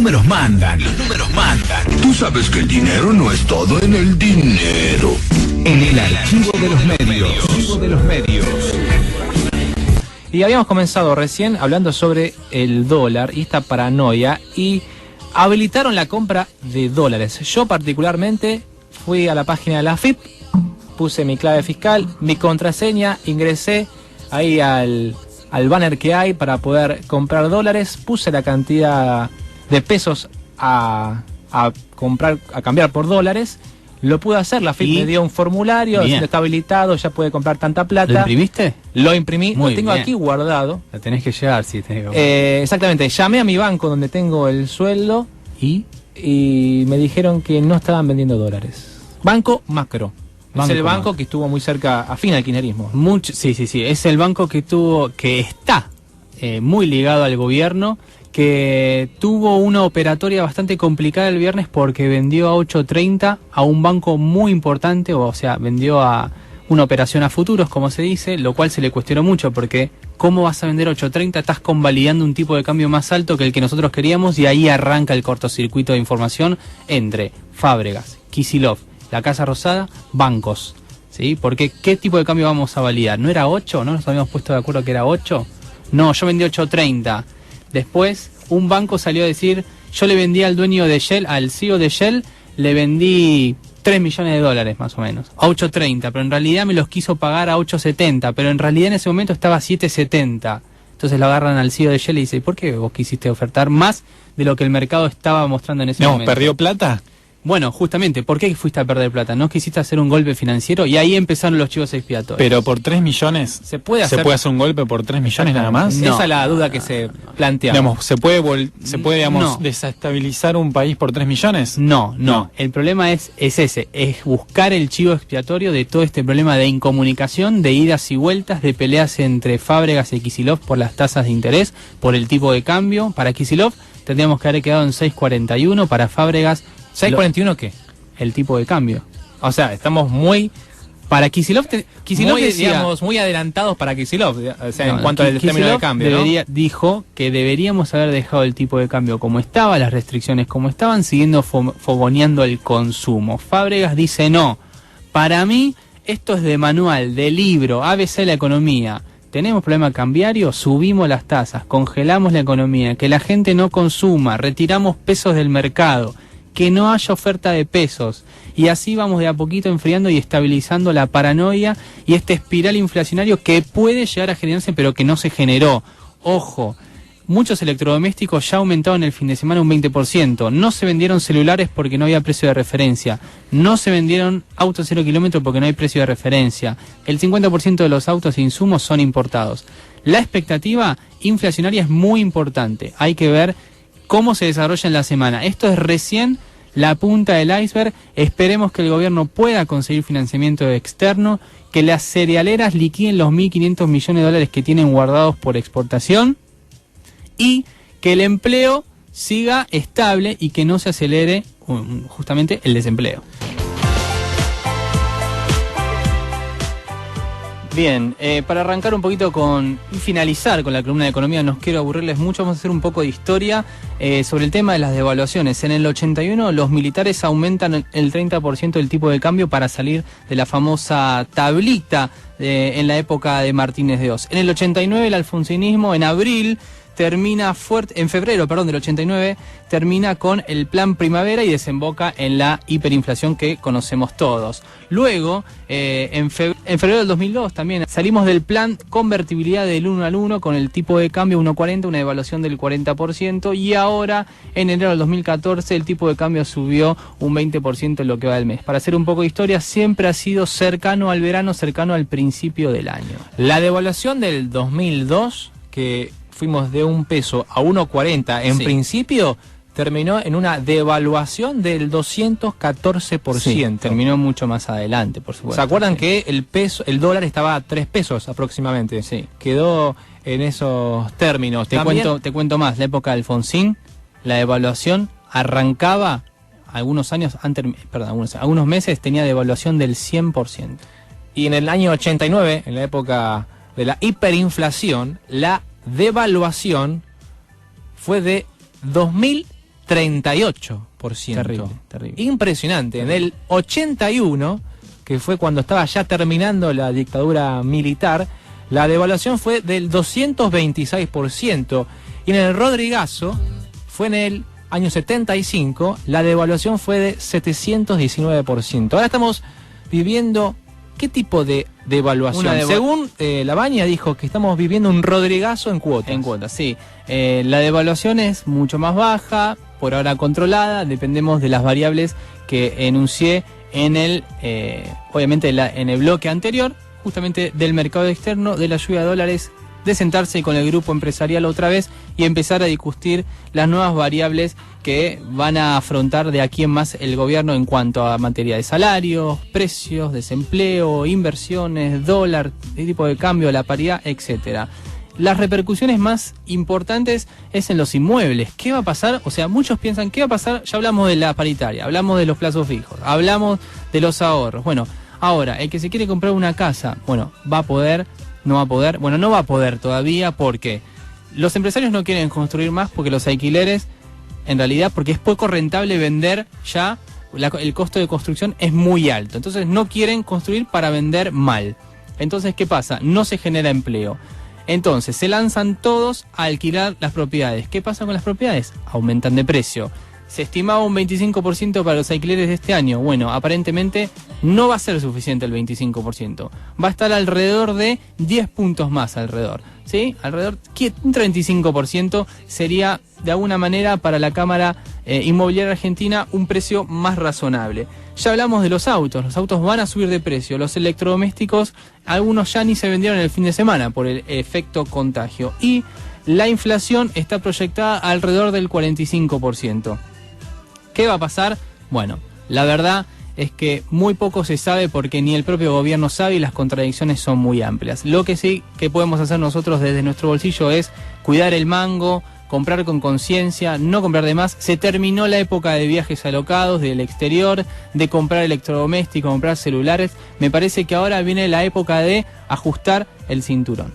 números mandan. Los números mandan. Tú sabes que el dinero no es todo en el dinero. En el archivo de los medios. Y habíamos comenzado recién hablando sobre el dólar y esta paranoia, y habilitaron la compra de dólares. Yo particularmente fui a la página de la AFIP, puse mi clave fiscal, mi contraseña, ingresé ahí al banner que hay para poder comprar dólares, puse la cantidad de pesos a cambiar por dólares. Lo pude hacer, la AFIP me dio un formulario, está habilitado, ya puede comprar tanta plata. ¿Lo imprimiste? Lo imprimí, Muy lo tengo bien. aquí guardado. La tenés que llevar, sí. Exactamente, llamé a mi banco donde tengo el sueldo y me dijeron que no estaban vendiendo dólares. Banco Macro. Es el banco que estuvo muy cerca, afín al kirchnerismo. Sí. Es el banco que está muy ligado al gobierno, que tuvo una operatoria bastante complicada el viernes porque vendió a 8.30 a un banco muy importante, o sea, vendió a una operación a futuros, como se dice, lo cual se le cuestionó mucho porque ¿cómo vas a vender 8.30? Estás convalidando un tipo de cambio más alto que el que nosotros queríamos, y ahí arranca el cortocircuito de información entre Fábregas, Kicillof, la Casa Rosada, bancos, ¿sí? Porque ¿qué tipo de cambio vamos a validar? ¿No era 8? ¿No nos habíamos puesto de acuerdo que era 8? No, yo vendí 8.30. Después un banco salió a decir, yo le vendí al dueño de Shell, al CEO de Shell, le vendí 3 millones de dólares más o menos, a 8.30, pero en realidad me los quiso pagar a 8.70, pero en realidad en ese momento estaba a 7.70. Entonces lo agarran al CEO de Shell y dice, ¿por qué vos quisiste ofertar más de lo que el mercado estaba mostrando en ese momento? ¿Perdió plata? Bueno, justamente, ¿por qué fuiste a perder plata? ¿No quisiste hacer un golpe financiero? Y ahí empezaron los chivos expiatorios. Pero por 3 millones, ¿se puede hacer un golpe por 3 millones nada más? No. Esa es la duda que se plantea. Digamos, ¿se puede desestabilizar un país por 3 millones? No. El problema es ese, es buscar el chivo expiatorio de todo este problema de incomunicación, de idas y vueltas, de peleas entre Fábregas y Kicillof por las tasas de interés, por el tipo de cambio. Para Kicillof tendríamos que haber quedado en 6.41, para Fábregas... ¿6.41 qué? El tipo de cambio. O sea, estamos muy... Para Kicillof digamos, muy adelantados para Kicillof, o sea, en cuanto al término de cambio, dijo que deberíamos haber dejado el tipo de cambio como estaba, las restricciones como estaban, siguiendo fogoneando el consumo. Fábregas dice no. Para mí, esto es de manual, de libro, ABC de la economía. Tenemos problema cambiario, subimos las tasas, congelamos la economía, que la gente no consuma, retiramos pesos del mercado, que no haya oferta de pesos, y así vamos de a poquito enfriando y estabilizando la paranoia y este espiral inflacionario que puede llegar a generarse pero que no se generó. Ojo, muchos electrodomésticos ya aumentaron el fin de semana un 20%, no se vendieron celulares porque no había precio de referencia, no se vendieron autos 0 kilómetros porque no hay precio de referencia, el 50% de los autos e insumos son importados. La expectativa inflacionaria es muy importante, hay que ver cómo se desarrolla en la semana. Esto es recién la punta del iceberg. Esperemos que el gobierno pueda conseguir financiamiento externo, que las cerealeras liquiden los 1.500 millones de dólares que tienen guardados por exportación, y que el empleo siga estable y que no se acelere justamente el desempleo. Bien, para arrancar un poquito y finalizar con la columna de economía, no quiero aburrirles mucho, vamos a hacer un poco de historia sobre el tema de las devaluaciones. En el 81 los militares aumentan el 30% del tipo de cambio para salir de la famosa tablita en la época de Martínez de Oz. En el 89 el alfonsinismo en febrero del 89, termina con el plan primavera y desemboca en la hiperinflación que conocemos todos. Luego, en febrero del 2002 también salimos del plan convertibilidad del 1 al 1 con el tipo de cambio 1.40, una devaluación del 40%, y ahora en enero del 2014 el tipo de cambio subió un 20% en lo que va del mes. Para hacer un poco de historia, siempre ha sido cercano al verano, cercano al principio del año. La devaluación del 2002, que fuimos de 1 peso a 1.40, en principio terminó en una devaluación del 214%. Sí, terminó mucho más adelante, por supuesto. ¿Se acuerdan que el dólar estaba a 3 pesos aproximadamente? Sí. Quedó en esos términos. Te cuento más, la época de Alfonsín, la devaluación arrancaba algunos meses tenía devaluación del 100%. Y en el año 89, en la época de la hiperinflación, la devaluación fue de 2.000 38%. Terrible. Impresionante. En el 81, que fue cuando estaba ya terminando la dictadura militar, la devaluación fue del 226%. Y en el Rodrigazo, fue en el año 75, la devaluación fue de 719%. Ahora estamos viviendo, ¿qué tipo de devaluación? Según La Baña dijo que estamos viviendo un Rodrigazo en cuotas. En cuotas, sí. La devaluación es mucho más baja, por ahora controlada, dependemos de las variables que enuncié en el, obviamente en el bloque anterior, justamente del mercado externo, de la lluvia de dólares, de sentarse con el grupo empresarial otra vez y empezar a discutir las nuevas variables que van a afrontar de aquí en más el gobierno en cuanto a materia de salarios, precios, desempleo, inversiones, dólar, el tipo de cambio, la paridad, etcétera. Las repercusiones más importantes es en los inmuebles. ¿Qué va a pasar? O sea, muchos piensan, ¿qué va a pasar? Ya hablamos de la paritaria, hablamos de los plazos fijos, hablamos de los ahorros. Bueno, ahora, el que se quiere comprar una casa, bueno, ¿va a poder? ¿No va a poder? Bueno, no va a poder todavía porque los empresarios no quieren construir más porque los alquileres, en realidad, porque es poco rentable vender ya, el costo de construcción es muy alto. Entonces no quieren construir para vender mal. Entonces, ¿qué pasa? No se genera empleo. Entonces, se lanzan todos a alquilar las propiedades. ¿Qué pasa con las propiedades? Aumentan de precio. Se estimaba un 25% para los alquileres de este año. Bueno, aparentemente no va a ser suficiente el 25%. Va a estar alrededor de 10 puntos más alrededor. ¿Sí? Alrededor, un 35% sería de alguna manera para la Cámara Inmobiliaria Argentina un precio más razonable. Ya hablamos de los autos van a subir de precio. Los electrodomésticos, algunos ya ni se vendieron el fin de semana por el efecto contagio. Y la inflación está proyectada alrededor del 45%. ¿Qué va a pasar? Bueno, la verdad es que muy poco se sabe porque ni el propio gobierno sabe y las contradicciones son muy amplias. Lo que sí que podemos hacer nosotros desde nuestro bolsillo es cuidar el mango, comprar con conciencia, no comprar de más. Se terminó la época de viajes alocados del exterior, de comprar electrodomésticos, comprar celulares. Me parece que ahora viene la época de ajustar el cinturón.